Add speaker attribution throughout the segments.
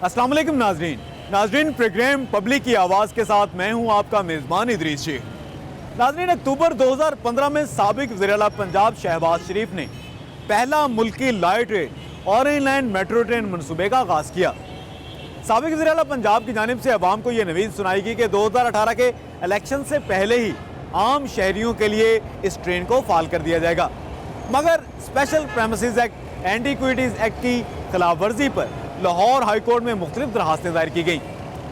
Speaker 1: अस्सलाम वालेकुम नाजरीन प्रोग्राम पब्लिक की आवाज़ के साथ मैं हूं आपका मेज़बान इदरीस शेख। नाजरीन, अक्टूबर 2015 में साबिक वज़ीर-ए-आला पंजाब शहबाज शरीफ ने पहला मुल्की light rail orange line metro train मनसूबे का आगाज़ किया। साबिक वज़ीर-ए-आला पंजाब की जानिब से अवाम को ये नवीद सुनाई गई कि 2018 के इलेक्शन से पहले ही आम शहरियों के लिए इस ट्रेन को फाल कर दिया जाएगा, मगर special premises act antiquities act की खिलाफ वर्जी पर लाहौर हाई कोर्ट में मुख्तलिफ दरखास्तें दायर की गई।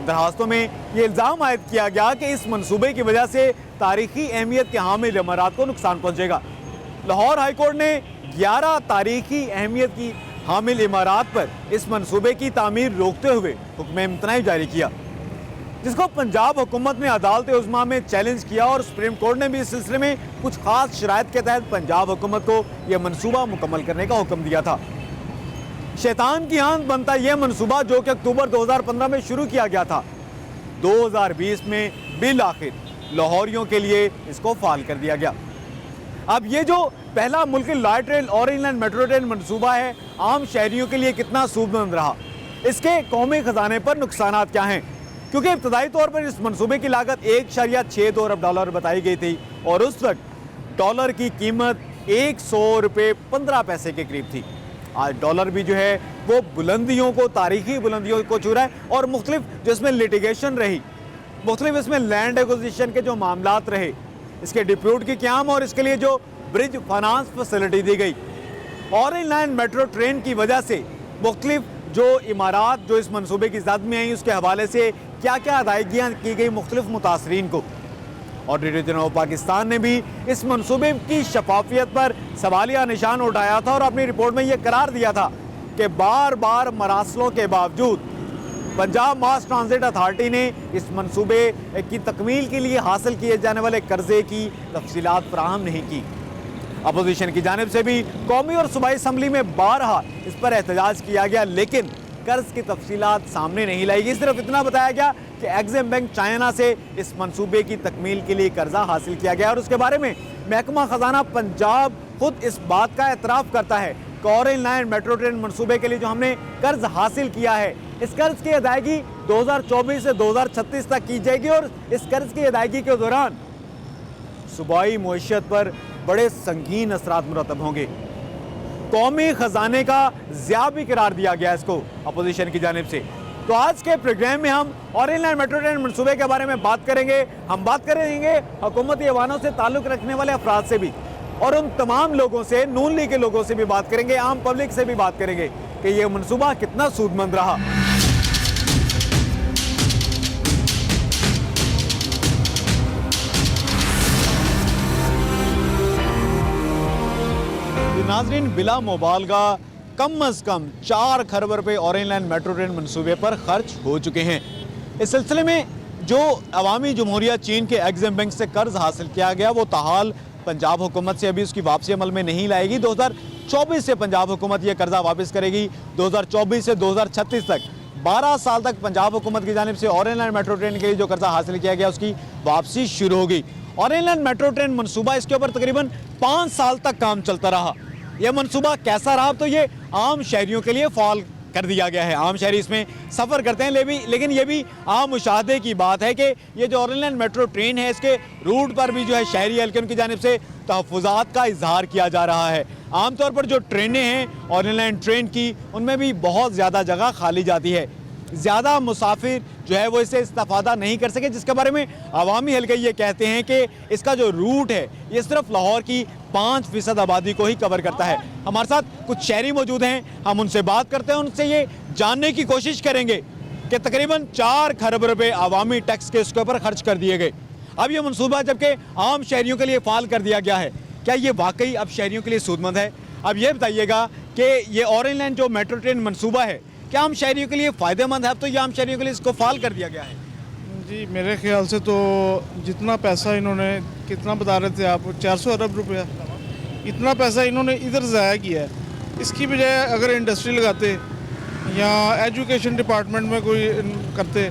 Speaker 1: दरखास्तों में ये इल्ज़ाम आयद किया गया कि इस मनसूबे की वजह से तारीखी अहमियत के हामिल इमारात को नुकसान पहुँचेगा। लाहौर हाई कोर्ट ने 11 तारीखी अहमियत की हामिल इमारात पर इस मनसूबे की तामीर रोकते हुए हुक्म इम्तनाई जारी किया, जिसको पंजाब हुकूमत ने अदालत उज़्मा में चैलेंज किया और सुप्रीम कोर्ट ने भी इस सिलसिले में कुछ खास शराइत के तहत पंजाब हुकूमत को यह मनसूबा मुकम्मल करने का हुक्म दिया था। शैतान की आंत बनता यह मनसूबा, जो कि अक्टूबर 2015 में शुरू किया गया था, 2020 में बिल आखिर लाहौरियों के लिए इसको फाल कर दिया गया। अब ये जो पहला मुल्की light rail orange line metro train मनसूबा है, आम शहरियों के लिए कितना सूदमंद रहा, इसके कौमी खजाने पर नुकसानात क्या हैं? क्योंकि इब्तदाई तौर पर इस मनसूबे की लागत 1.62 अरब डॉलर बताई गई थी और उस वक्त डॉलर की कीमत 100 रुपये 15 पैसे के करीब थी। आज डॉलर भी जो है वो बुलंदियों को, तारीखी बुलंदियों को छू रहा है और मुख्तलिफ जो इसमें लिटिगेशन रही, मुख्तलिफ इसमें लैंड एक्विजिशन के जो मामलात रहे, इसके डिप्यूट की क़याम और इसके लिए जो ब्रिज फाइनेंस फैसिलिटी दी गई, ऑरेंज लाइन मेट्रो ट्रेन की वजह से मुख्तलिफ जो इमारात जो इस मनसूबे की ज़द में आई, उसके हवाले से क्या क्या अदायगियाँ की गई मुख्तलिफ मुतासरीन को। ऑडिटर जनरल ऑफ पाकिस्तान ने भी इस मनसूबे की शफाफियत पर सवालिया निशान उठाया था और अपनी रिपोर्ट में यह करार दिया था कि बार बार मरासलों के बावजूद पंजाब मास ट्रांजिट अथॉरिटी ने इस मनसूबे की तकमील के लिए हासिल किए जाने वाले कर्जे की तफसीलात फराहम नहीं की। अपोजिशन की जानिब से भी कौमी और सूबाई असम्बली में बारहा इस पर एहतजाज किया गया, लेकिन कर्ज की तफसीलात सामने नहीं लाई गई। सिर्फ इतना बताया गया कि एग्जिम बैंक चाइना से इस मनसूबे की तकमील के लिए कर्जा हासिल किया गया और उसके बारे में महकमा खजाना पंजाब खुद इस बात का एतराफ़ करता है कि ऑरेंज लाइन मेट्रो ट्रेन मनसूबे के लिए जो हमने कर्ज हासिल किया है, इस कर्ज की अदायगी 2024 से 2036 तक की जाएगी और इस कर्ज की अदायगी के दौरान सूबाई मईशत पर बड़े संगीन असरात मुरतब होंगे। कौमी खजाने का ज़िया भी करार दिया गया इसको अपोजिशन की जानिब से। तो आज के प्रोग्राम में हम ऑरेंज लाइन मेट्रो ट्रेन मनसूबे के बारे में बात करेंगे। हम बात करेंगे हुकूमती ऐवानों से ताल्लुक़ रखने वाले अफराद से भी और उन तमाम लोगों से, नून लीग के लोगों से भी बात करेंगे, आम पब्लिक से भी बात करेंगे कि ये मनसूबा कितना सूदमंद रहा। नाज़रीन, बिला मुबालगा कम अज़ कम 4 खरब रुपए ऑरेंज लाइन मेट्रो ट्रेन मनसूबे पर खर्च हो चुके हैं। इस सिलसिले में जो अवामी जमहूरिया चीन के एग्जिम बैंक से कर्ज हासिल किया गया, वो ताहाल पंजाब हुकूमत से अभी उसकी वापसी अमल में नहीं लाएगी। 2024 से पंजाब हुकूमत ये कर्जा वापस करेगी। 2024 से 2036 तक 12 साल तक पंजाब हुकूमत की जानिब से ऑरेंज लाइन मेट्रो ट्रेन के लिए जो कर्जा हासिल किया गया, उसकी वापसी शुरू होगी। ऑरेंज लाइन मेट्रो ट्रेन मनसूबा, इसके ऊपर तकरीबन 5 साल तक काम चलता रहा। यह मनसूबा कैसा रहा? तो ये आम शहरियों के लिए फॉल कर दिया गया है। आम शहरी इसमें सफ़र करते हैं, लेकिन ये भी आम मुशाहदे की बात है कि ये जो ऑरेंज लाइन मेट्रो ट्रेन है, इसके रूट पर भी जो है शहरी हल्के उनकी जानिब से तहफ़्फ़ुज़ात का इजहार किया जा रहा है। आमतौर पर जो ट्रेनें हैं ऑरेंज लाइन ट्रेन की, उनमें भी बहुत ज़्यादा जगह खाली जाती है, ज़्यादा मुसाफिर जो है वो इससे इस्तेफ़ादा नहीं कर सके, जिसके बारे में अवामी हल्के ये कहते हैं कि इसका जो रूट है ये सिर्फ लाहौर की 5% आबादी को ही कवर करता है। हमारे साथ कुछ शहरी मौजूद हैं, हम उनसे बात करते हैं, उनसे ये जानने की कोशिश करेंगे कि तकरीबन 4 खरब रुपए अवामी टैक्स के इसके ऊपर खर्च कर दिए गए। अब ये मनसूबा जबकि आम शहरियों के लिए फाल कर दिया गया है, क्या ये वाकई अब शहरियों के लिए सूदमंद है? अब ये बताइएगा कि ये ऑरेंज लाइन जो मेट्रो ट्रेन मनसूबा है, क्या आम शहरियों के लिए फ़ायदेमंद है? अब तो ये आम शहरियों के लिए इसको फाल कर दिया गया है।
Speaker 2: जी, मेरे ख्याल से तो जितना पैसा इन्होंने, कितना बता रहे थे आप, 400 अरब रुपया, इतना पैसा इन्होंने इधर ज़ाया किया है। इसकी बजाय अगर इंडस्ट्री लगाते या एजुकेशन डिपार्टमेंट में कोई करते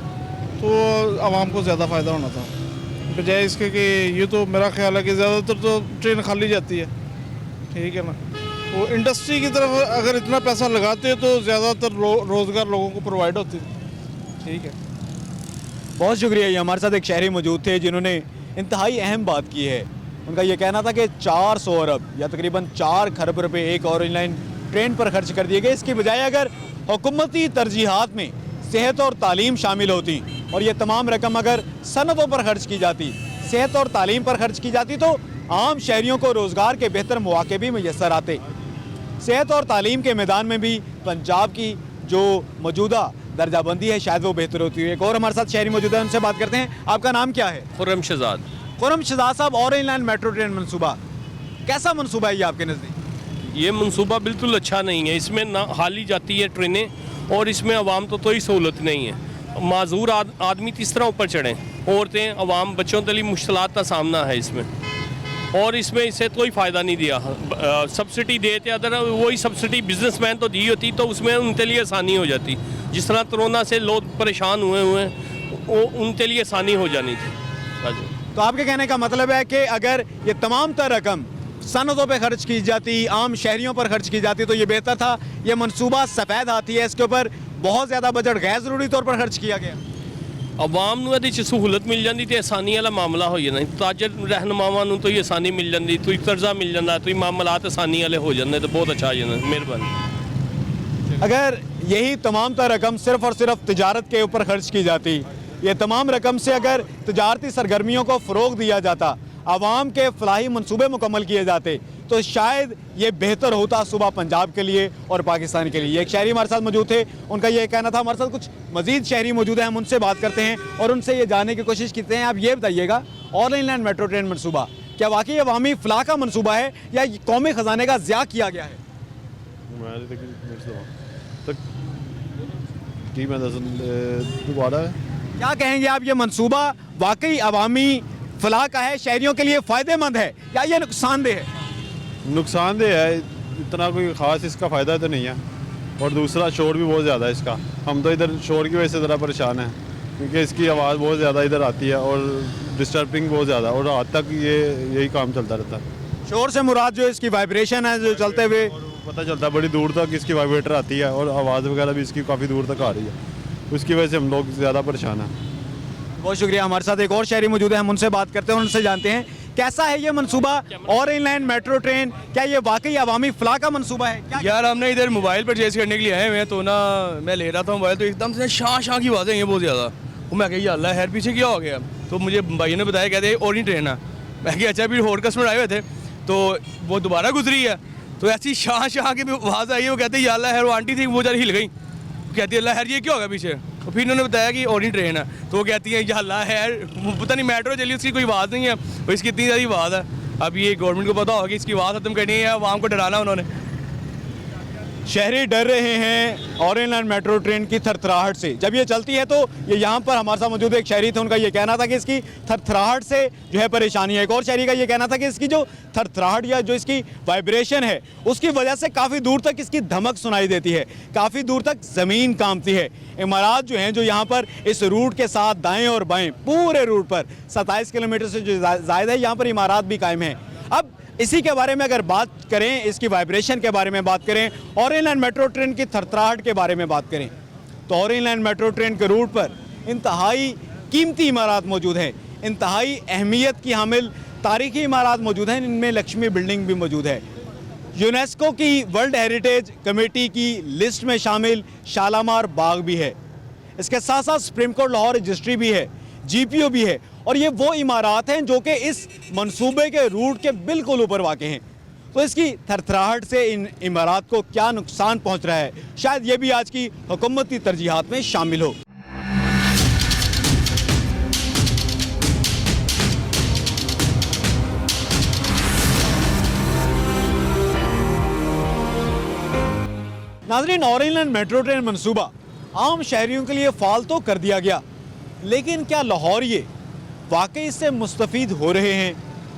Speaker 2: तो आवाम को ज़्यादा फ़ायदा होना था, बजाय इसके कि ये तो मेरा ख्याल है कि ज़्यादातर तो ट्रेन खाली जाती है, ठीक है ना। वो इंडस्ट्री की तरफ अगर इतना पैसा लगाते तो ज़्यादातर रोज़गार लोगों को प्रोवाइड होती। ठीक है,
Speaker 1: बहुत शुक्रिया। ये हमारे साथ एक शहरी मौजूद थे जिन्होंने इंतहाई अहम बात की है। उनका ये कहना था कि 400 अरब या तकरीबन 4 खरब रुपए एक ऑरेंज ट्रेन पर खर्च कर दिए गए। इसकी बजाय अगर हुकूमती तरजीहात में सेहत और तालीम शामिल होती और ये तमाम रकम अगर सनतों पर खर्च की जाती, सेहत और तालीम पर खर्च की जाती, तो आम शहरियों को रोज़गार के बेहतर मौके भी मैसर आते। सेहत और तालीम के मैदान में भी पंजाब की जो मौजूदा दर्जाबंदी है शायद वो बेहतर होती है। एक और हमारे साथ शहरी मौजूद है, उनसे बात करते हैं। आपका नाम क्या है?
Speaker 3: खुर्रम शहजाद।
Speaker 1: खुर्रम शहजाद साहब, ऑरेंज लाइन मेट्रो ट्रेन मनसूबा कैसा मनसूबा है ये आपके नज़दीक?
Speaker 3: ये मंसूबा बिल्कुल अच्छा नहीं है। इसमें ना हाली जाती है ट्रेनें और इसमें आवाम तो कोई सहूलत नहीं है। माजूर आदमी किस तरह ऊपर चढ़ें, औरतें, आवाम, बच्चों के लिए मुश्किलात का सामना है इसमें। और इसमें इसे कोई फ़ायदा नहीं दिया। सब्सिडी देते, अगर वही सब्सिडी बिजनेसमैन तो दी होती तो उसमें उनके लिए आसानी हो जाती। जिस तरह कोरोना से लोग परेशान हुए हैं वो उनके लिए आसानी हो जानी थी।
Speaker 1: तो आपके कहने का मतलब है कि अगर ये तमाम तर रकम सनतों पे खर्च की जाती, आम शहरियों पर खर्च की जाती तो ये बेहतर था। ये मनसूबा सफ़ेद हाथी है, इसके ऊपर बहुत ज़्यादा बजट गैर ज़रूरी तौर पर खर्च किया गया।
Speaker 3: आवाम ਨੂੰ ਇਹਦੇ 'ਚ ਸਹੂਲਤ ਮਿਲ ਜਾਂਦੀ ਤੇ ਆਸਾਨੀ ਵਾਲਾ ਮਾਮਲਾ ਹੋ ਜਾਣਾ। ਤਾਜਰ ਰਹਿਨੁਮਾਵਾਂ ਨੂੰ ਤਾਂ ਇਹ ਆਸਾਨੀ ਮਿਲ ਜਾਂਦੀ, ਤੁਸੀਂ ਕਰਜ਼ਾ ਮਿਲ ਜਾਂਦਾ, ਤੁਸੀਂ ਮਾਮਲਾਤ ਆਸਾਨੀ ਵਾਲੇ ਹੋ ਜਾਂਦੇ तो बहुत अच्छा आ जाना। मेहरबानी।
Speaker 1: अगर यही तमाम तर रकम सिर्फ और सिर्फ तिजारत के ऊपर खर्च की जाती, ये तमाम रकम से अगर तिजारती सरगर्मियों को फ़रोग दिया जाता, आवाम के फलाही मनसूबे मुकम्मल किए जाते, तो शायद ये बेहतर होता सुबह पंजाब के लिए और पाकिस्तान के लिए। एक शहरी हमारे साथ मौजूद थे, उनका ये कहना था। हमारे साथ कुछ मज़ीद शहरी मौजूद हैं, हम उनसे बात करते हैं और उनसे ये जानने की कोशिश करते हैं। आप ये बताइएगा, ऑरेंज लाइन मेट्रो ट्रेन मनसूबा क्या वाकई अवामी फलाह का मनसूबा है या कौमी ख़जाने का ज़िया किया गया है?
Speaker 2: दोबारा
Speaker 1: क्या कहेंगे आप, ये मनसूबा वाकई अवामी फलाह का है, शहरियों के लिए फ़ायदेमंद है या ये नुकसानदेह है?
Speaker 4: नुकसानदेह है, इतना कोई ख़ास इसका फ़ायदा तो नहीं है। और दूसरा शोर भी बहुत ज़्यादा है इसका। हम तो इधर शोर की वजह से ज़रा परेशान हैं क्योंकि इसकी आवाज़ बहुत ज़्यादा इधर आती है और डिस्टर्बिंग बहुत ज़्यादा, और रात तक यही काम चलता रहता है।
Speaker 1: शोर से मुराद जो इसकी वाइब्रेशन है जो चलते हुए
Speaker 4: पता चलता है बड़ी दूर तक इसकी वाइब्रेटर आती है और आवाज़ वगैरह भी इसकी काफ़ी दूर तक आ रही है, उसकी वजह से हम लोग ज़्यादा परेशान हैं।
Speaker 1: बहुत शुक्रिया। हमारे साथ एक और शहरी मौजूद है, हम उनसे बात करते हैं, उनसे जानते हैं कैसा है ये मनसूबा ऑरेंज लाइन मेट्रो ट्रेन, क्या ये वाकई अवामी फलाह का मनसूबा है? क्या
Speaker 5: यार हमने इधर मोबाइल परचेज करने के लिए आए हुए हैं, तो ना मैं ले रहा था मोबाइल, तो एकदम से शाह की आवाज़ें हैं बहुत ज़्यादा। वो मैं कही अल्लाह खैर पीछे क्या हो गया, तो मुझे भाई ने बताया, कहते ऑरेंज ट्रेन है। मैं कहा अच्छा, फिर और कस्टमर आए हुए थे तो वो दोबारा गुजरी है, तो ऐसी शाह की भी आवाज़ आई है। वो कहते हैं अल्लाह खैर, वो आंटी थी वो जरा हिल गई, कहती है अल्लाह खैर ये क्या होगा पीछे। तो फिर इन्होंने बताया कि ऑरेंज ट्रेन है, तो वो कहती है या अल्लाह खैर, पता नहीं मेट्रो चली उसकी कोई आवाज़ नहीं है, और इसकी इतनी सारी आवाज़ है। अब ये गवर्नमेंट को पता होगा कि इसकी आवाज़ खत्म करनी है, आवाम को डराना उन्होंने।
Speaker 1: शहरी डर रहे हैं ऑरेंज लाइन मेट्रो ट्रेन की थरथराहट से। जब ये चलती है तो ये यहाँ पर हमारे साथ मौजूद एक शहरी थे, उनका ये कहना था कि इसकी थरथराहट से जो है परेशानी है। एक और शहरी का ये कहना था कि इसकी जो थरथराहट या जो इसकी वाइब्रेशन है उसकी वजह से काफ़ी दूर तक इसकी धमक सुनाई देती है, काफ़ी दूर तक ज़मीन कांपती है। इमारात जो हैं जो यहाँ पर इस रूट के साथ दाएँ और बाएँ पूरे रूट पर 27 किलोमीटर से जो ज़ायद है यहाँ पर इमारात भी कायम हैं। अब इसी के बारे में अगर बात करें, इसकी वाइब्रेशन के बारे में बात करें, ऑरेंज लाइन मेट्रो ट्रेन की थरथराहट के बारे में बात करें, तो ऑरेंज लाइन मेट्रो ट्रेन के रूट पर इंतहाई कीमती इमारात मौजूद हैं, इंतहाई अहमियत की हामिल तारीखी इमारात मौजूद हैं। इनमें लक्ष्मी बिल्डिंग भी मौजूद है, यूनेस्को की वर्ल्ड हेरिटेज कमेटी की लिस्ट में शामिल शालामार बाग भी है, इसके साथ साथ सुप्रीम कोर्ट लाहौर रजिस्ट्री भी है, GPO भी है। और ये वो इमारात हैं जो कि इस मंसूबे के रूट के बिल्कुल ऊपर वाक़ हैं। तो इसकी थरथराहट से इन इमारात को क्या नुकसान पहुंच रहा है, शायद ये भी आज की हुकूमती तरजीहात में शामिल हो। नाज़रीन, ऑरेंज लाइन मेट्रो ट्रेन मंसूबा आम शहरियों के लिए फ़ाल तो कर दिया गया, लेकिन क्या लाहौरिये वाकई इससे मुस्तफ़ीद हो रहे हैं,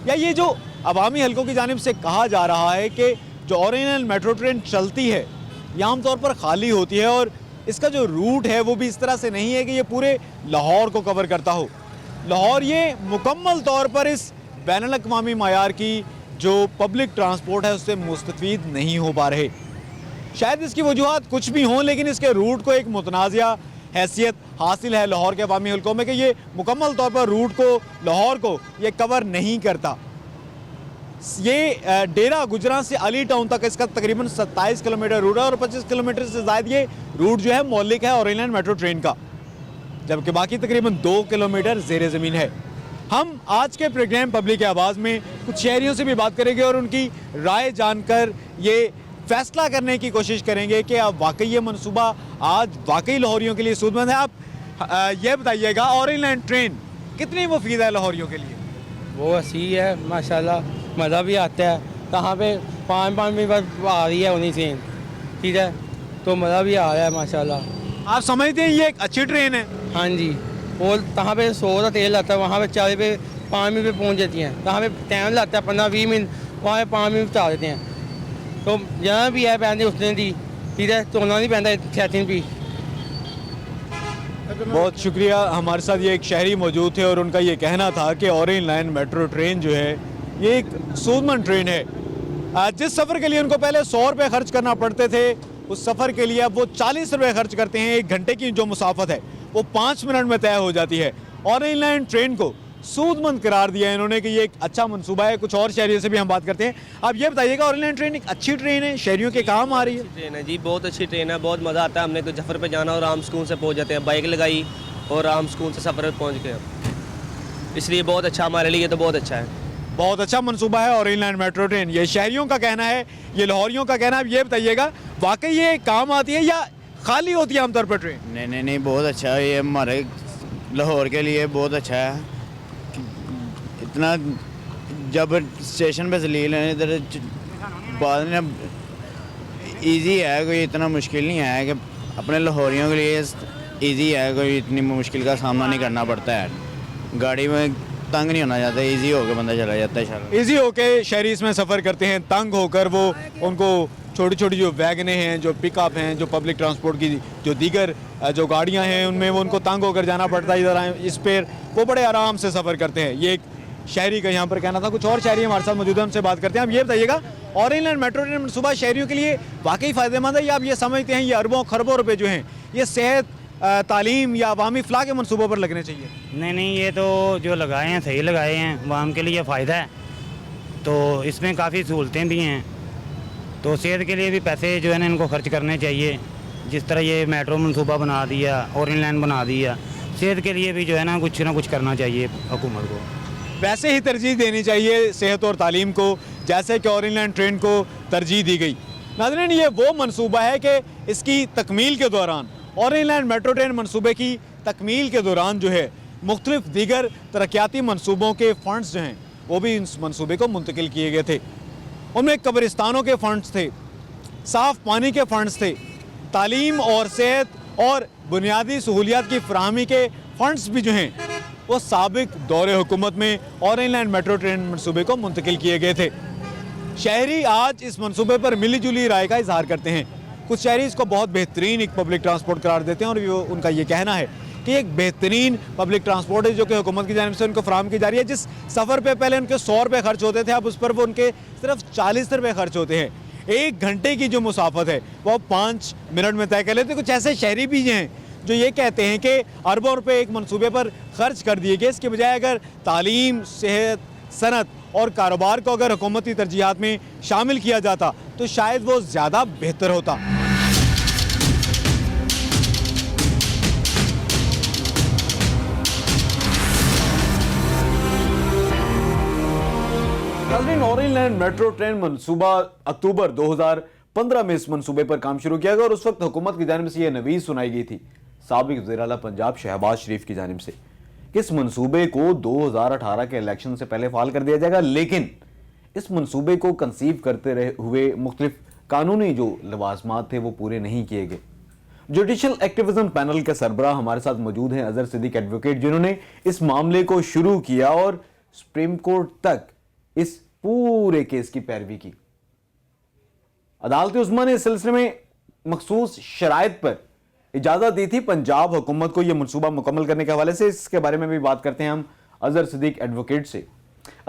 Speaker 1: या ये जो अवामी हलकों की जानिब से कहा जा रहा है कि जो ऑरेंज लाइन मेट्रो ट्रेन चलती है ये आम तौर पर खाली होती है और इसका जो रूट है वो भी इस तरह से नहीं है कि ये पूरे लाहौर को कवर करता हो। लाहौर ये मुकम्मल तौर पर इस बैनुल अक़वामी मायार की जो पब्लिक ट्रांसपोर्ट है उससे मुस्तफीद नहीं हो पा रहे। शायद इसकी वजूहत कुछ भी हों, लेकिन इसके रूट को एक मुतनाज़िया हैसियत हासिल है लाहौर के अवामी हल्कों में कि ये मुकम्मल तौर पर रूट को, लाहौर को ये कवर नहीं करता। ये डेरा गुजरां से अली टाउन तक इसका तकरीबन 27 किलोमीटर रूट है और 25 किलोमीटर से ज़ायद ये रूट जो है मौलिक है ऑरेंज लाइन मेट्रो ट्रेन का, जबकि बाकी तकरीबन 2 किलोमीटर ज़ेर ज़मीन है। हम आज के प्रोग्राम पब्लिक आवाज़ में कुछ शहरियों से भी बात करेंगे और उनकी राय जानकर ये फैसला करने की कोशिश करेंगे कि अब वाकई ये मनसूबा आज वाकई लाहौरियों के लिए सूदमंद है। आप ये बताइएगा, ऑरेंज लाइन ट्रेन कितनी मुफीद है लाहौरियों के लिए?
Speaker 6: वो वसी है माशाल्लाह, मज़ा भी आता है। कहाँ पे 5 मिनट बाद आ रही है उन्हीं से, ठीक है, तो मज़ा भी आ रहा है माशाल्लाह।
Speaker 1: आप समझते हैं ये एक अच्छी ट्रेन है?
Speaker 6: हाँ जी, वो कहाँ पे 100 का तेल आता है, वहाँ पे 4 पे 5 मिनट पे पहुँच जाती हैं। कहाँ पे टाइम लगता है 15-20 मिनट, वहाँ पे 5 मिनट बचा देते हैं। तो जहाँ भी है पैंती उसने दी, ठीक है, तोड़ना नहीं पैंता सेटिंग भी।
Speaker 1: बहुत शुक्रिया। हमारे साथ ये एक शहरी मौजूद थे और उनका ये कहना था कि ऑरेंज लाइन मेट्रो ट्रेन जो है ये एक सूदमंद ट्रेन है। जिस सफ़र के लिए उनको पहले 100 रुपये खर्च करना पड़ते थे, उस सफ़र के लिए अब वो 40 रुपये खर्च करते हैं। 1 घंटे की जो मुसाफत है वो 5 मिनट में तय हो जाती है। ऑरेंज लाइन ट्रेन को सूदमंद करार दिया है इन्होंने कि ये एक अच्छा मनसूबा है। कुछ और शहरियों से भी हम बात करते हैं। आप ये बताइएगा, ऑरेंज लाइन ट्रेन एक अच्छी ट्रेन है, शहरियों के काम आ रही है?
Speaker 7: ट्रेन है जी, बहुत अच्छी ट्रेन है, बहुत मज़ा आता है। हमने तो जफर पे जाना और आम सुकून से पहुंच जाते हैं, बाइक लगाई और आम सुकून से सफ़र पर पहुंच गए, इसलिए बहुत अच्छा हमारे लिए, तो बहुत अच्छा है।
Speaker 1: बहुत अच्छा मनसूबा है ऑरेंज लाइन मेट्रो ट्रेन, ये शहरियों का कहना है, ये लाहौरियों का कहना है। अब ये बताइएगा, वाकई ये काम आती है या खाली होती है आमतौर पर ट्रेन?
Speaker 8: नहीं, बहुत अच्छा है, ये हमारे लाहौर के लिए बहुत अच्छा है। इतना जब स्टेशन पे जलील है इधर बाद में इजी है, कोई इतना मुश्किल नहीं है कि अपने लाहौरियों के लिए इजी है, कोई इतनी मुश्किल का सामना नहीं करना पड़ता है। गाड़ी में तंग नहीं होना चाहता, इजी होकर बंदा चला जाता है।
Speaker 1: इजी होके शहरी इसमें सफ़र करते हैं, तंग होकर वो उनको छोटी छोटी जो वैगनें हैं, जो पिकअप हैं, जो पब्लिक ट्रांसपोर्ट की जो दीगर जो गाड़ियां हैं उनमें वो उनको तंग होकर जाना पड़ता है। इधर आए इस पर वो बड़े आराम से सफ़र करते हैं। ये एक शहरी का यहाँ पर कहना था। कुछ और शहरी हमारे साथ मौजूद हैं, उनसे बात करते हैं। आप ये बताइएगा, ऑरेंज लाइन मेट्रो ट्रेन मनसूबा शहरियों के लिए वाकई फ़ायदेमंद है या आप ये समझते हैं ये अरबों खरबों रुपए जो हैं ये सेहत, तालीम या अवामी फलाह के मनसूबों पर लगने चाहिए?
Speaker 9: नहीं, ये तो जो लगाए हैं सही लगाए हैं, अवाम के लिए फ़ायदा है, तो इसमें काफ़ी सहूलतें भी हैं, तो सेहत के लिए भी पैसे जो है ना इनको खर्च करने चाहिए। जिस तरह ये मेट्रो मनसूबा बना दिया, ऑरेंज लाइन बना दिया, सेहत के लिए भी जो है ना कुछ करना चाहिए हुकूमत को।
Speaker 1: वैसे ही तरजीह देनी चाहिए सेहत और तालीम को, जैसे कि ऑरेंज लाइन ट्रेन को तरजीह दी गई। नाज़रीन, ये वो मनसूबा है कि इसकी तकमील के दौरान, ऑरेंज लाइन मेट्रो ट्रेन मनसूबे की तकमील के दौरान जो है मुख्तलिफ दीगर तरक्याती मनसूबों के फ़ंड्स जो हैं वो भी इस मनसूबे को मुंतकिल किए गए थे। उनमें कब्रिस्तानों के फ़ंड्स थे, साफ़ पानी के फ़ंड्स थे, तालीम और सेहत और बुनियादी सहूलियात की फराहमी के फ़ंड्स भी जो हैं वो साबिक दौरे हुकूमत में ऑरेंज लाइन मेट्रो ट्रेन मनसूबे को मुंतकिल किए गए थे। शहरी आज इस मनसूबे पर मिली जुली राय का इजहार करते हैं। कुछ शहरी इसको बहुत बेहतरीन एक पब्लिक ट्रांसपोर्ट करार देते हैं और उनका ये कहना है कि एक बेहतरीन पब्लिक ट्रांसपोर्ट है जो कि हुकूमत की जानिब से उनको फराहम की जा रही है। जिस सफ़र पे पहले उनके 100 रुपये खर्च होते थे, अब उस पर वो उनके सिर्फ 40 रुपये खर्च होते हैं। 1 घंटे की जो मुसाफत है वो 5 मिनट में तय कर लेते। कुछ ऐसे शहरी भी हैं जो ये कहते हैं कि अरबों रुपए एक मनसूबे पर खर्च कर दिए गए, इसके बजाय अगर तालीम, सेहत, सनत और कारोबार को अगर हुकूमती तरजीहात में शामिल किया जाता तो शायद वो ज़्यादा बेहतर होता। ऑरेंज लाइन मेट्रो ट्रेन मनसूबा अक्टूबर 2015 में इस मनसूबे पर काम शुरू किया गया और उस वक्त हुकूमत की जानिब से यह नवीज़ सुनाई गई थी साबिक वज़ीर-ए-आला पंजाब शहबाज शरीफ की जानिब से कि इस मनसूबे को 2018 के इलेक्शन से पहले फाल कर दिया जाएगा। लेकिन इस मनसूबे को कंसीव करते रहे हुए मुख्तलिफ कानूनी जो लवाज़मात थे वो पूरे नहीं किए गए। जुडिशल एक्टिविज्म पैनल के सरबराह हमारे साथ मौजूद हैं अजहर सिद्दीक एडवोकेट, जिन्होंने इस मामले को शुरू किया और सुप्रीम कोर्ट तक इस पूरे केस की पैरवी की। अदालत उस्मा ने इस सिलसिले में मखसूस शराइत पर इजाजत दी थी पंजाब हुकूमत को यह मनसूबा मुकम्मल करने के हवाले से। इसके बारे में भी बात करते हैं हम अजहर सिद्दीक एडवोकेट से।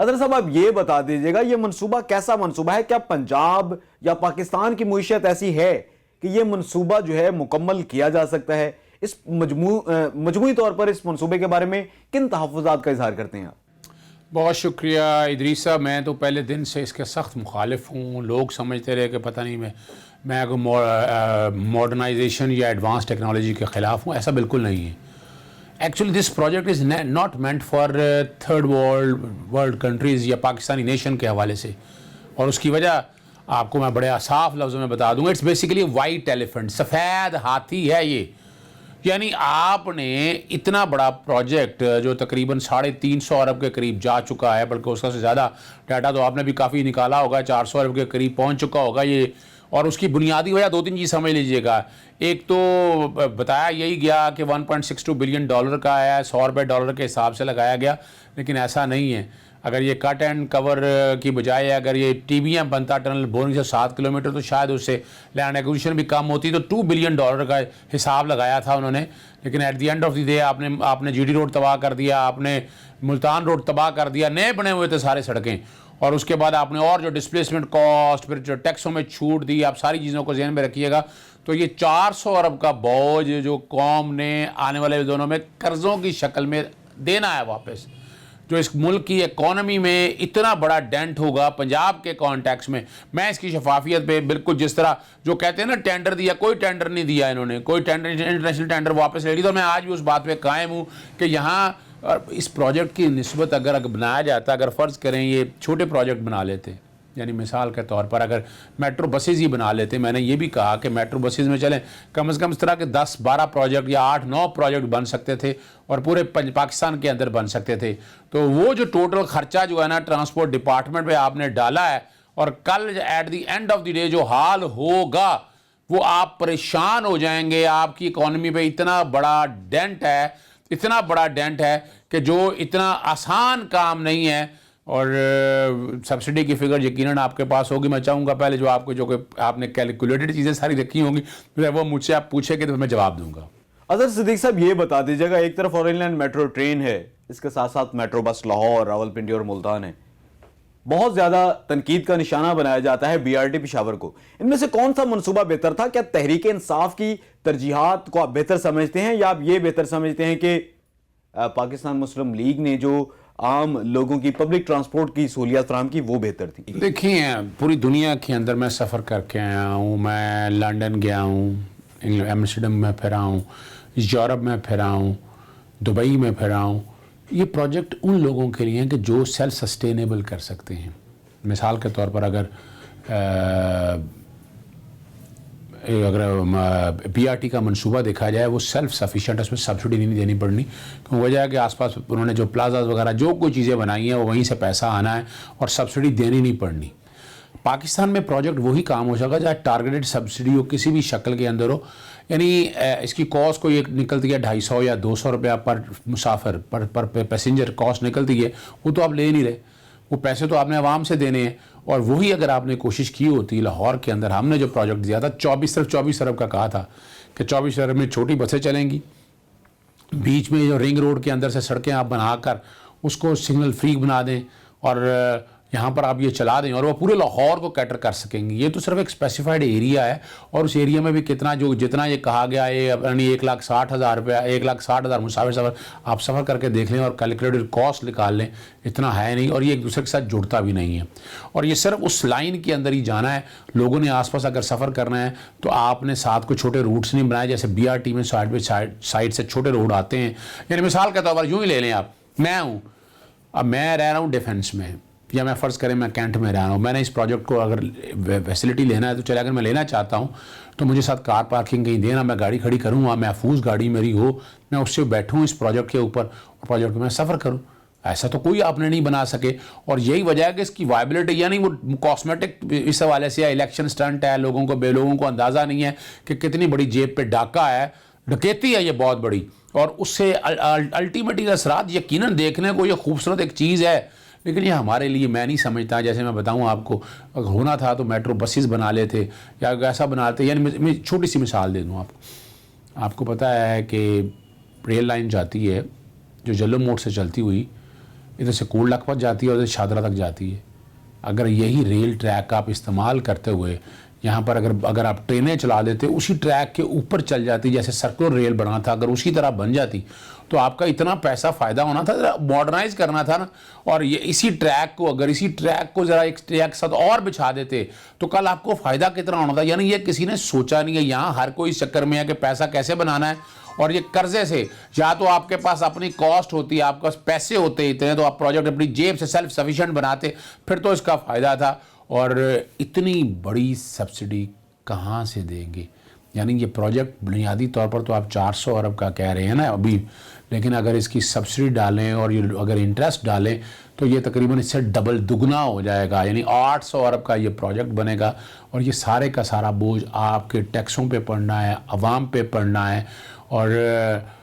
Speaker 1: अदर साहब आप ये बता दीजिएगा, ये मंसूबा कैसा मंसूबा है? क्या पंजाब या पाकिस्तान की मुईशत ऐसी है कि ये मंसूबा जो है मुकम्मल किया जा सकता है? इस मजमूई तौर पर इस मंसूबे के बारे में किन तहफ़्फ़ुज़ात का इजहार करते हैं आप?
Speaker 10: बहुत शुक्रिया इदरीस साहब। मैं तो पहले दिन से इसके सख्त मुखालिफ हूँ। लोग समझते रहे कि पता नहीं मैं मॉडर्नाइजेशन या एडवांस टेक्नोलॉजी के ख़िलाफ़ हूँ, ऐसा बिल्कुल नहीं है। Actually this project is not meant for third world countries या पाकिस्तानी नेशन के हवाले से, और उसकी वजह आपको मैं बड़े साफ लफ्ज़ों में बता दूंगा। इट्स बेसिकली वाइट एलिफेंट, सफ़ेद हाथी है ये। यानी आपने इतना बड़ा प्रोजेक्ट जो तकरीबन 350 अरब के करीब जा चुका है, बल्कि उसका से ज़्यादा डाटा तो आपने भी काफ़ी निकाला होगा, 400 अरब के करीब पहुंच चुका होगा ये। और उसकी बुनियादी वजह 2-3 चीज़ समझ लीजिएगा। एक तो बताया यही गया कि 1.62 बिलियन डॉलर का है, 100 रुपये डॉलर के हिसाब से लगाया गया, लेकिन ऐसा नहीं है। अगर ये कट एंड कवर की बजाय अगर ये TBM बनता टनल बोरिंग से 7 किलोमीटर, तो शायद उससे लैंड एक्विजिशन भी कम होती, तो 2 बिलियन डॉलर का हिसाब लगाया था उन्होंने। लेकिन at the end of the day आपने GD रोड तबाह कर दिया, आपने मुल्तान रोड तबाह कर दिया, नए बने हुए थे सारे सड़कें। और उसके बाद आपने और जो डिस्प्लेसमेंट कॉस्ट, फिर जो टैक्सों में छूट दी, आप सारी चीज़ों को ज़हन में रखिएगा। तो ये 400 अरब का बोझ जो कौम ने आने वाले दिनों में कर्ज़ों की शक्ल में देना है वापस, जो इस मुल्क की इकॉनमी में इतना बड़ा डेंट होगा पंजाब के कॉन्टेक्स्ट में। मैं इसकी शफाफियत पे बिल्कुल, जिस तरह जो कहते हैं ना टेंडर दिया, कोई टेंडर नहीं दिया इन्होंने, कोई टेंडर इंटरनेशनल टेंडर वापस ले ली। तो मैं आज भी उस बात पे कायम हूँ कि यहाँ इस प्रोजेक्ट की निस्बत अगर बनाया जाता, अगर फ़र्ज़ करें ये छोटे प्रोजेक्ट बना लेते, यानी मिसाल के तौर पर अगर मेट्रो बसेज़ ही बना लेते, मैंने ये भी कहा कि मेट्रो बसेज़ में चलें कम से कम इस तरह के 10-12 प्रोजेक्ट या 8-9 प्रोजेक्ट बन सकते थे और पूरे पाकिस्तान के अंदर बन सकते थे। तो वो जो टोटल ख़र्चा जो है ना ट्रांसपोर्ट डिपार्टमेंट पे आपने डाला है, और कल at the end of the day जो हाल होगा वो आप परेशान हो जाएंगे। आपकी इकॉनमी पे इतना बड़ा डेंट है, इतना बड़ा डेंट है कि जो इतना आसान काम नहीं है। और सब्सिडी की फिगर यकीनन आपके पास होगी। मैं चाहूँगा पहले जो आपने कैलकुलेटेड चीज़ें सारी रखी होंगी, वो मुझसे आप पूछेंगे तो मैं जवाब दूंगा।
Speaker 1: अदर सिद्दीक साहब ये बता दीजिएगा, एक तरफ ऑरेंज लाइन मेट्रो ट्रेन है, इसके साथ साथ मेट्रो बस लाहौर, रावलपिंडी और मुल्तान है। बहुत ज़्यादा तनकीद का निशाना बनाया जाता है BRT पेशावर को। इनमें से कौन सा मनसूबा बेहतर था? क्या तहरीक इंसाफ की तरजीहात को आप बेहतर समझते हैं, या आप ये बेहतर समझते हैं कि पाकिस्तान मुस्लिम लीग ने जो आम लोगों की पब्लिक ट्रांसपोर्ट की सहूलियत फराहम की वो बेहतर थी?
Speaker 10: देखिए, पूरी दुनिया के अंदर मैं सफ़र करके आया हूँ। मैं लंदन गया हूँ, एम्स्टर्डम में फिरा हूँ, यूरोप में फिरा हूँ, दुबई में फिरा हूँ। ये प्रोजेक्ट उन लोगों के लिए हैं कि जो सेल्फ सस्टेनेबल कर सकते हैं। मिसाल के तौर पर अगर BRT का मंसूबा देखा जाए, वो सेल्फ सफिशिएंट, उसमें सब्सिडी नहीं देनी पड़नी। क्यों? वजह है कि आसपास उन्होंने जो प्लाजाज वगैरह जो कोई चीज़ें बनाई हैं वो वहीं से पैसा आना है और सब्सिडी देनी नहीं पड़नी। पाकिस्तान में प्रोजेक्ट वही काम हो सका चाहे टारगेटेड सब्सिडी हो, किसी भी शक्ल के अंदर हो। यानी इसकी कॉस्ट कोई एक निकलती है 250 या 200 रुपया पर मुसाफिर, पर पैसेंजर कॉस्ट निकलती है, वो तो आप ले नहीं रहे। वो पैसे तो आपने आवाम से देने हैं। और वही अगर आपने कोशिश की होती, लाहौर के अंदर हमने जो प्रोजेक्ट दिया था, 24 अरब का कहा था कि 24 अरब में छोटी बसें चलेंगी, बीच में जो रिंग रोड के अंदर से सड़कें आप बनाकर उसको सिग्नल फ्री बना दें और यहाँ पर आप ये चला दें और वो पूरे लाहौर को कैटर कर सकेंगे। ये तो सिर्फ एक स्पेसिफाइड एरिया है, और उस एरिया में भी जितना ये कहा गया है, यानी 1,60,000 रुपया, 1,60,000 मुसाफिर सफ़र आप सफ़र करके देख लें और कैलकुलेटेड कॉस्ट निकाल लें, इतना है नहीं, और ये एक दूसरे के साथ जुड़ता भी नहीं है। और ये सिर्फ उस लाइन के अंदर ही जाना है। लोगों ने आसपास अगर सफ़र करना है तो आपने साथ को छोटे रूट्स नहीं बनाए, जैसे BRT में साइड से छोटे रोड आते हैं। यानी मिसाल के तौर पर यूँ ही ले लें आप, मैं रह रहा हूँ डिफेंस में, या मैं फ़र्ज़ करें मैं कैंट में रह रहा हूँ। मैंने इस प्रोजेक्ट को अगर फैसिलिटी लेना है तो चले, अगर मैं लेना चाहता हूँ तो मुझे साथ कार पार्किंग कहीं देना, मैं गाड़ी खड़ी करूँगा, महफूज गाड़ी मेरी हो, मैं उससे बैठूँ इस प्रोजेक्ट के ऊपर और प्रोजेक्ट में सफ़र करूँ। ऐसा तो कोई आपने नहीं बना सके। और यही वजह है कि इसकी वायबिलिटी, यानी वो कॉस्मेटिक इस हवाले से इलेक्शन स्टंट है, लोगों को अंदाज़ा नहीं है कि कितनी बड़ी जेब पे डाका है, डकैती है ये बहुत बड़ी, और उससे अल्टीमेटली असरात यकीनन देखने को ये खूबसूरत एक चीज़ है, लेकिन ये हमारे लिए मैं नहीं समझता। जैसे मैं बताऊं आपको, अगर होना था तो मेट्रो बसेस बना लेते या ऐसा बनाते। यानी मैं छोटी सी मिसाल दे दूं आपको पता है कि रेल लाइन जाती है जो जल्लो मोड़ से चलती हुई इधर से कोल लखपत जाती है और इधर शादरा तक जाती है। अगर यही रेल ट्रैक का आप इस्तेमाल करते हुए यहाँ पर अगर आप ट्रेनें चला देते, उसी ट्रैक के ऊपर चल जाती, जैसे सर्कुलर रेल बना था, अगर उसी तरह बन जाती तो आपका इतना पैसा फ़ायदा होना था, मॉडर्नाइज करना था ना। और ये इसी ट्रैक को ज़रा एक ट्रैक साथ और बिछा देते तो कल आपको फ़ायदा कितना होना था। यानी ये किसी ने सोचा नहीं है। यहाँ हर कोई इस चक्कर में है कि पैसा कैसे बनाना है, और ये कर्जे से, या तो आपके पास अपनी कॉस्ट होती है, आपके पास पैसे होते इतने तो आप प्रोजेक्ट अपनी जेब से सेल्फ सफिशिएंट बनाते, फिर तो इसका फ़ायदा था। और इतनी बड़ी सब्सिडी कहाँ से देंगे? यानी ये प्रोजेक्ट बुनियादी तौर पर तो आप 400 अरब का कह रहे हैं ना अभी, लेकिन अगर इसकी सब्सिडी डालें और ये अगर इंटरेस्ट डालें तो ये तकरीबन इससे डबल दुगना हो जाएगा। यानी 800 अरब का ये प्रोजेक्ट बनेगा, और ये सारे का सारा बोझ आपके टैक्सों पे पड़ना है, अवाम पे पड़ना है। और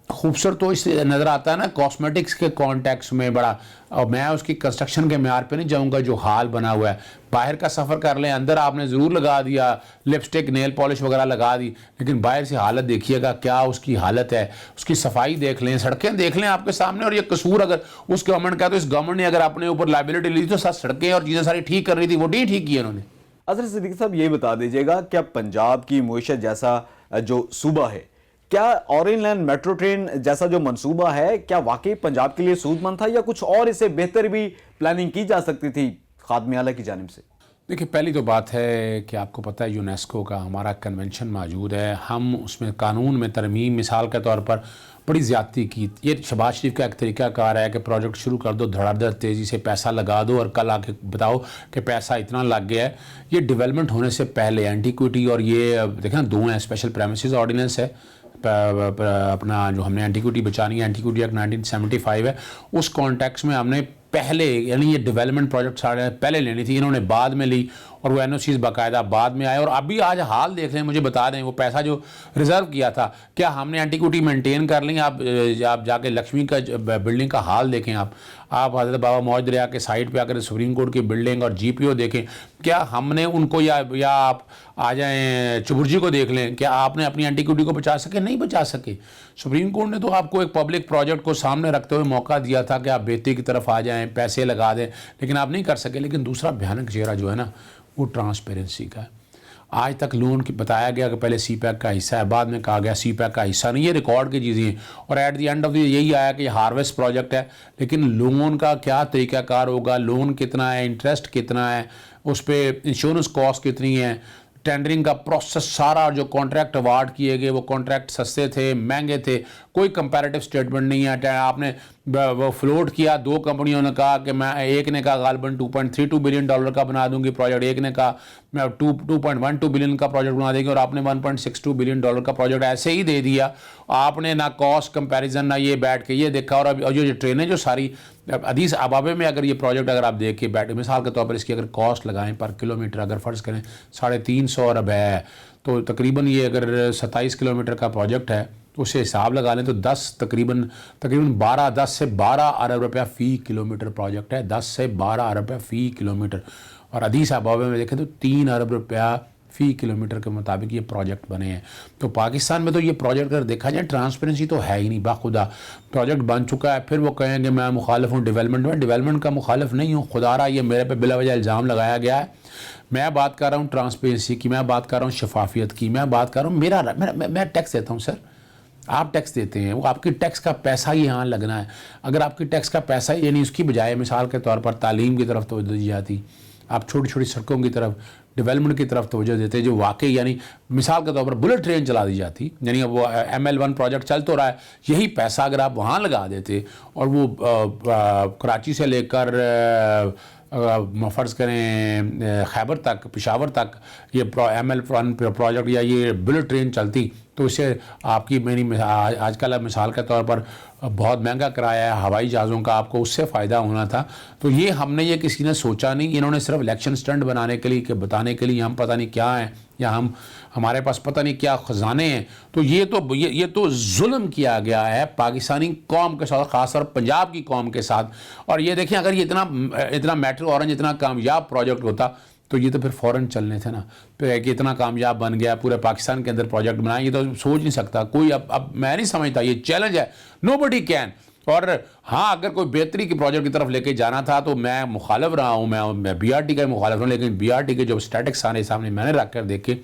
Speaker 10: खूबसूरत तो इससे नज़र आता है ना कॉस्मेटिक्स के कॉन्टेक्स्ट में बड़ा। और मैं उसकी कंस्ट्रक्शन के म्यार पे नहीं जाऊंगा, जो हाल बना हुआ है। बाहर का सफ़र कर लें, अंदर आपने ज़रूर लगा दिया लिपस्टिक, नेल पॉलिश वगैरह लगा दी, लेकिन बाहर से हालत देखिएगा क्या उसकी हालत है। उसकी सफाई देख लें, सड़कें देख लें आपके सामने। और ये कसूर अगर उस गवर्नमेंट का, तो इस गवर्नमेंट ने अगर अपने ऊपर लाइबिलिटी ली तो साथ सड़कें और चीज़ें सारी ठीक कर रही थी, वो नहीं ठीक की उन्होंने।
Speaker 1: अजहर सिद्दीकी साहब, ये बता दीजिएगा, क्या पंजाब की मुईशत जैसा जो सूबा है, क्या ऑरेंज लाइन मेट्रो ट्रेन जैसा जो मंसूबा है, क्या वाकई पंजाब के लिए सूदमंद था, या कुछ और इससे बेहतर भी प्लानिंग की जा सकती थी खादमे आला की जानिब से?
Speaker 10: देखिए, पहली तो बात है कि आपको पता है यूनेस्को का हमारा कन्वेंशन मौजूद है। हम उसमें कानून में तरमीम मिसाल के तौर पर बड़ी ज़्यादती की। ये शहबाज शरीफ का एक तरीक़ाकार है कि प्रोजेक्ट शुरू कर दो, धड़ाधड़ तेज़ी से पैसा लगा दो और कल आके बताओ कि पैसा इतना लग गया है। ये डेवलपमेंट होने से पहले एंटीक्विटी, और ये देखें ना, दो हैं, स्पेशल प्रेमिसेस ऑर्डिनेंस है अपना, जो हमने एंटीक्विटी बचानी है, एंटीक्विटी एक्ट 1975 है, उस कॉन्टेक्स्ट में हमने पहले, यानी ये डेवलपमेंट प्रोजेक्ट सारे पहले लेनी थी, इन्होंने बाद में ली, और वो एनओसीज बाकायदा बाद में आए। और अभी आज हाल देख लें, मुझे बता दें, वो पैसा जो रिजर्व किया था, क्या हमने एंटीक्विटी मेंटेन कर ली? आप जाके लक्ष्मी का बिल्डिंग का हाल देखें, आप हज़रत बाबा मौज दरिया के साइड पे आकर सुप्रीम कोर्ट की बिल्डिंग और जीपीओ देखें, क्या हमने उनको, या आप आ जाएं चुबुर्जी को देख लें, क्या आपने अपनी एंटीक्विटी को बचा सके? नहीं बचा सके। सुप्रीम कोर्ट ने तो आपको एक पब्लिक प्रोजेक्ट को सामने रखते हुए मौका दिया था कि आप बेहतरी की तरफ आ जाएं, पैसे लगा दें, लेकिन आप नहीं कर सके। लेकिन दूसरा भयानक चेहरा जो है ना, वो ट्रांसपेरेंसी का है। आज तक लोन की बताया गया कि पहले सी पैक का हिस्सा है, बाद में कहा गया सी पैक का हिस्सा नहीं, ये रिकॉर्ड की चीज़ें हैं। और at the end of the यही आया कि ये हार्वेस्ट प्रोजेक्ट है, लेकिन लोन का क्या तरीक़ाकार होगा, लोन कितना है, इंटरेस्ट कितना है, उस पर इंश्योरेंस कॉस्ट कितनी है, टेंडरिंग का प्रोसेस सारा, जो कॉन्ट्रैक्ट अवार्ड किए गए वो कॉन्ट्रैक्ट सस्ते थे, महंगे थे, कोई कंपैरेटिव स्टेटमेंट नहीं है। आपने वो फ्लोट किया, दो कंपनियों ने कहा कि मैं, एक ने कहा गालबन $2.32 बिलियन का बना दूंगी प्रोजेक्ट, एक ने कहा मैं 2.12 बिलियन का प्रोजेक्ट बना देंगे, और आपने $1.62 बिलियन का प्रोजेक्ट ऐसे ही दे दिया। आपने ना कॉस्ट कंपैरिजन, ना ये बैठ के ये देखा। और अभी जो ट्रेनें जो सारी हदीस अबाबे में, अगर ये प्रोजेक्ट अगर आप देख के बैठे, मिसाल के तौर पर इसकी अगर कॉस्ट लगाएं पर किलोमीटर, अगर फ़र्ज़ करें 350 अरब है, तो तकरीबन ये अगर 27 किलोमीटर का प्रोजेक्ट है, तो उससे हिसाब लगा लें तो 10 तकरीबन 10 से 12 अरब रुपया फ़ी किलोमीटर प्रोजेक्ट है, 10 से 12 अरब रुपया फ़ी किलोमीटर। और हदीस अबाबे में देखें तो 3 अरब रुपया फ़ी किलोमीटर के मुताबिक ये प्रोजेक्ट बने हैं। तो पाकिस्तान में तो ये प्रोजेक्ट अगर देखा जाए, ट्रांसपेरेंसी तो है ही नहीं। बाखुदा प्रोजेक्ट बन चुका है, फिर वो कहेंगे मैं मुखालिफ हूँ डेवलपमेंट में। डेवलपमेंट का मुखालिफ नहीं हूँ, खुदारा ये मेरे पे बिला वजह इल्ज़ाम लगाया गया है। मैं बात कर रहा हूँ ट्रांसपेरेंसी की, मैं बात कर रहा हूँ शफाफियत की, मैं बात कर रहा हूँ मैं टैक्स देता हूँ सर, आप टैक्स देते हैं, वो आपकी टैक्स का पैसा ही यहाँ लगना है। अगर आपकी टैक्स का पैसा यानी उसकी बजाय मिसाल के तौर पर तालीम की तरफ तवज्जो दी जाती, आप छोटी छोटी सड़कों की तरफ, डेवलपमेंट की तरफ तवज्जो देते, जो वाकई यानी मिसाल के तौर पर बुलेट ट्रेन चला दी जाती, यानी अब वो ML1 प्रोजेक्ट चल तो रहा है, यही पैसा अगर आप वहाँ लगा देते और वो कराची से लेकर फ़र्ज़ करें खैबर तक, पेशावर तक ये ML1 प्रोजेक्ट या ये बुलेट ट्रेन चलती, तो इससे आपकी मेरी आजकल मिसाल के तौर पर बहुत महंगा किराया है हवाई जहाज़ों का, आपको उससे फ़ायदा होना था। तो ये हमने ये किसी ने सोचा नहीं, इन्होंने सिर्फ इलेक्शन स्टंट बनाने के लिए, कि बताने के लिए हम पता नहीं क्या हैं, या हमारे पास पता नहीं क्या ख़जाने हैं। तो ये तो जुल्म किया गया है पाकिस्तानी कौम के साथ, ख़ासतौर पंजाब की कौम के साथ। और ये देखें, अगर ये इतना मेट्रो ऑरेंज इतना कामयाब प्रोजेक्ट होता तो ये तो फिर फ़ौरन चलने थे ना। फिर कि इतना कामयाब बन गया, पूरे पाकिस्तान के अंदर प्रोजेक्ट बनाए, ये तो सोच नहीं सकता कोई। अब मैं नहीं समझता, ये चैलेंज है, नोबडी कैन। اور ہاں اگر کوئی بہتری کے پروجیکٹ کی طرف لے کے جانا تھا تو میں مخالف رہا ہوں, میں بی آر ٹی کا مخالف ہوں, لیکن بی آر ٹی کے جو اسٹیٹکس آنے سامنے میں نے رکھ کر دیکھے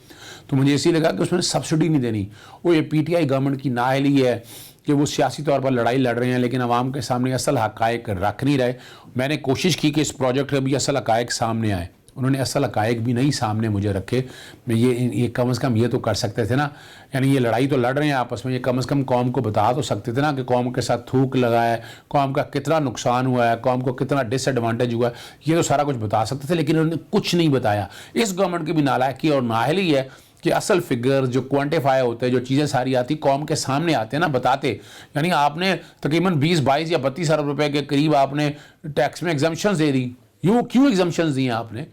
Speaker 10: تو مجھے اسی لگا کہ اس میں سبسڈی نہیں دینی. وہ یہ پی ٹی آئی گورنمنٹ کی نااہلی ہے کہ وہ سیاسی طور پر لڑائی لڑ رہے ہیں لیکن عوام کے سامنے اصل حقائق رکھ نہیں رہے. میں نے کوشش کی کہ اس پروجیکٹ کے بھی اصل حقائق سامنے آئے, انہوں نے اصل حقائق بھی نہیں سامنے مجھے رکھے. میں یہ کم از کم یہ تو کر سکتے تھے نا, یعنی یہ لڑائی تو لڑ رہے ہیں آپس میں, یہ کم از کم قوم کو بتا تو سکتے تھے نا کہ قوم کے ساتھ تھوک لگا ہے, قوم کا کتنا نقصان ہوا ہے, قوم کو کتنا ڈس ایڈوانٹیج ہوا ہے, یہ تو سارا کچھ بتا سکتے تھے لیکن انہوں نے کچھ نہیں بتایا. اس گورنمنٹ کی بھی نالائقی اور نااہلی ہے کہ اصل فگر جو کوانٹیفائی ہوتے ہیں, جو چیزیں ساری آتی قوم کے سامنے آتے ہیں نا بتاتے. یعنی آپ نے تقریباً 20 22 یا 32 ارب روپے کے قریب آپ نے ٹیکس میں ایگزمپشنز دے دی. کیوں ایگزمپشنز دی ہیں آپ نے؟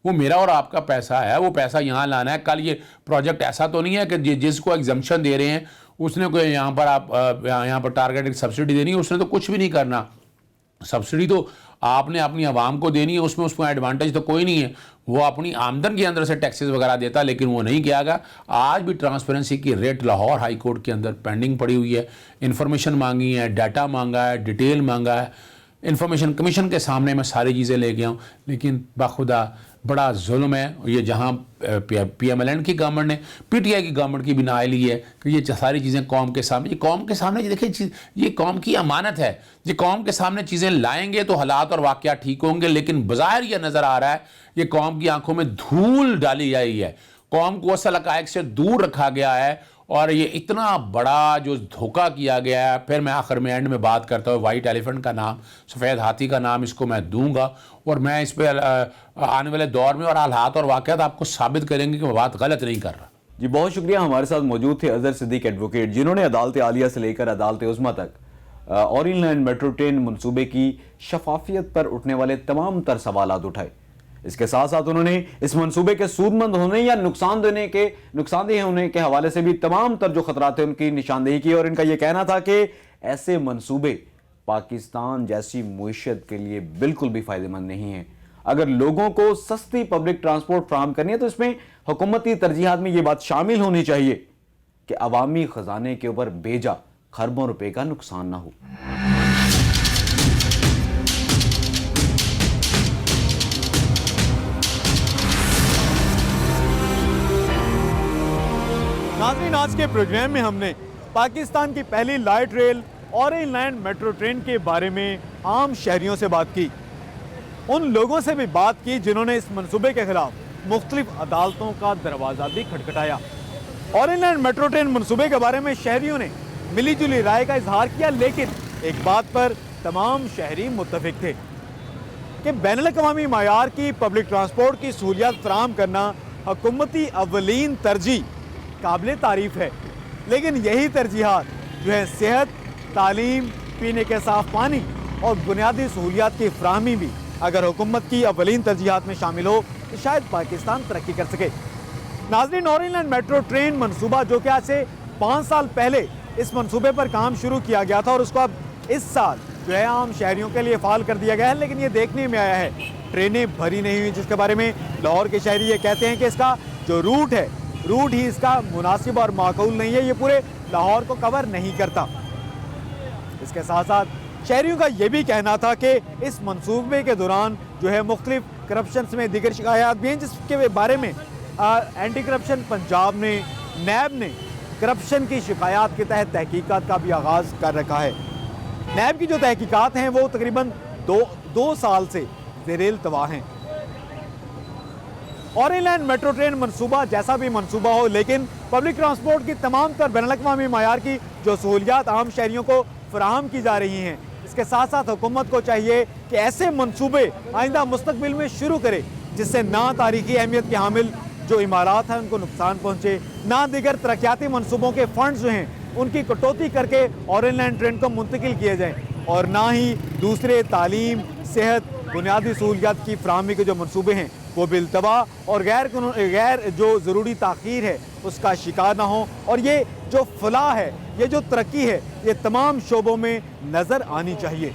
Speaker 10: وہ میرا اور آپ کا پیسہ ہے, وہ پیسہ یہاں لانا ہے. کل یہ پروجیکٹ ایسا تو نہیں ہے کہ جس کو ایگزمپشن دے رہے ہیں اس نے کوئی یہاں پر ٹارگیٹڈ سبسڈی دینی ہے, اس نے تو کچھ بھی نہیں کرنا. سبسڈی تو آپ نے اپنی عوام کو دینی ہے, اس میں اس کو ایڈوانٹیج تو کوئی نہیں ہے. وہ اپنی آمدن کے اندر سے ٹیکسز وغیرہ دیتا لیکن وہ نہیں کیا گا. آج بھی ٹرانسپیرنسی کی ریٹ لاہور ہائی کورٹ کے اندر پینڈنگ پڑی ہوئی ہے. انفارمیشن مانگی ہے, ڈیٹا مانگا ہے, ڈیٹیل مانگا ہے. انفارمیشن کمیشن کے سامنے میں ساری چیزیں لے گیا ہوں لیکن بخدا بڑا ظلم ہے. یہ جہاں پی ایم ایل این کی گورنمنٹ نے, پی ٹی آئی کی گورنمنٹ کی بھی نااہلی ہے کہ یہ ساری چیزیں قوم کے سامنے, یہ قوم کے سامنے دیکھیں یہ قوم کی امانت ہے. یہ قوم کے سامنے چیزیں لائیں گے تو حالات اور واقعات ٹھیک ہوں گے, لیکن بظاہر یہ نظر آ رہا ہے یہ قوم کی آنکھوں میں دھول ڈالی جائی ہے, قوم کو اصل حقائق سے دور رکھا گیا ہے اور یہ اتنا بڑا جو دھوکہ کیا گیا ہے. پھر میں آخر میں اینڈ میں بات کرتا ہوں وائٹ ایلیفنٹ کا نام, سفید ہاتھی کا نام اس کو میں دوں گا اور میں اس پہ آنے والے دور میں اور حالات اور واقعات آپ کو ثابت کریں گے کہ میں بات غلط نہیں کر رہا.
Speaker 1: جی بہت شکریہ. ہمارے ساتھ موجود تھے اظہر صدیق ایڈوکیٹ, جنہوں نے عدالت عالیہ سے لے کر عدالت عظمیٰ تک اورینج لائن میٹرو ٹرین منصوبے کی شفافیت پر اٹھنے والے تمام تر سوالات اٹھائے. اس کے ساتھ ساتھ انہوں نے اس منصوبے کے سود مند ہونے یا نقصان دہ ہونے کے حوالے سے بھی تمام تر جو خطرات ہیں ان کی نشاندہی کی, اور ان کا یہ کہنا تھا کہ ایسے منصوبے پاکستان جیسی معیشت کے لیے بالکل بھی فائدہ مند نہیں ہیں. اگر لوگوں کو سستی پبلک ٹرانسپورٹ فراہم کرنی ہے تو اس میں حکومتی ترجیحات میں یہ بات شامل ہونی چاہیے کہ عوامی خزانے کے اوپر بیجا خربوں روپے کا نقصان نہ ہو. ناظرین, آج کے پروگرام میں ہم نے پاکستان کی پہلی light rail orange line metro train کے بارے میں عام شہریوں سے بات کی, ان لوگوں سے بھی بات کی جنہوں نے اس منصوبے کے خلاف مختلف عدالتوں کا دروازہ بھی کھٹکھٹایا. اورینج لائن میٹرو ٹرین منصوبے کے بارے میں شہریوں نے ملی جلی رائے کا اظہار کیا, لیکن ایک بات پر تمام شہری متفق تھے کہ بین الاقوامی معیار کی پبلک ٹرانسپورٹ کی سہولیات فراہم کرنا حکومتی اولین ترجیح قابل تعریف ہے, لیکن یہی ترجیحات جو ہے صحت, تعلیم, پینے کے صاف پانی اور بنیادی سہولیات کی فراہمی بھی اگر حکومت کی اولین ترجیحات میں شامل ہو تو شاید پاکستان ترقی کر سکے. ناظرین, اورینج لائن میٹرو ٹرین منصوبہ جو کہ آج سے 5 سال پہلے اس منصوبے پر کام شروع کیا گیا تھا اور اس کو اب اس سال جو ہے عام شہریوں کے لیے فعال کر دیا گیا ہے, لیکن یہ دیکھنے میں آیا ہے ٹرینیں بھری نہیں ہوئی, جس کے بارے میں لاہور کے شہری یہ کہتے ہیں کہ اس کا جو روٹ ہی اس کا مناسب اور معقول نہیں ہے, یہ پورے لاہور کو کور نہیں کرتا. اس کے ساتھ ساتھ شہریوں کا یہ بھی کہنا تھا کہ اس منصوبے کے دوران جو ہے مختلف کرپشن میں دیگر شکایات بھی ہیں, جس کے بارے میں اینٹی کرپشن پنجاب نے, نیب نے کرپشن کی شکایات کے تحت تحقیقات کا بھی آغاز کر رکھا ہے. نیب کی جو تحقیقات ہیں وہ تقریباً 2 سال سے زیر التوا ہیں. اورینج لائن میٹرو ٹرین منصوبہ جیسا بھی منصوبہ ہو, لیکن پبلک ٹرانسپورٹ کی تمام تر بین الاقوامی معیار کی جو سہولیات عام شہریوں کو فراہم کی جا رہی ہیں, اس کے ساتھ ساتھ حکومت کو چاہیے کہ ایسے منصوبے آئندہ مستقبل میں شروع کرے جس سے نہ تاریخی اہمیت کے حامل جو عمارات ہیں ان کو نقصان پہنچے, نہ دیگر ترقیاتی منصوبوں کے فنڈز جو ہیں ان کی کٹوتی کر کے اورینج لائن ٹرین کو منتقل کیے جائیں, اور نہ ہی دوسرے تعلیم, صحت, بنیادی سہولیات کی فراہمی کے جو منصوبے ہیں وہ بالتوا اور غیر جو ضروری تاخیر ہے اس کا شکار نہ ہوں. اور یہ جو فلاح ہے, یہ جو ترقی ہے, یہ تمام شعبوں میں نظر آنی چاہیے.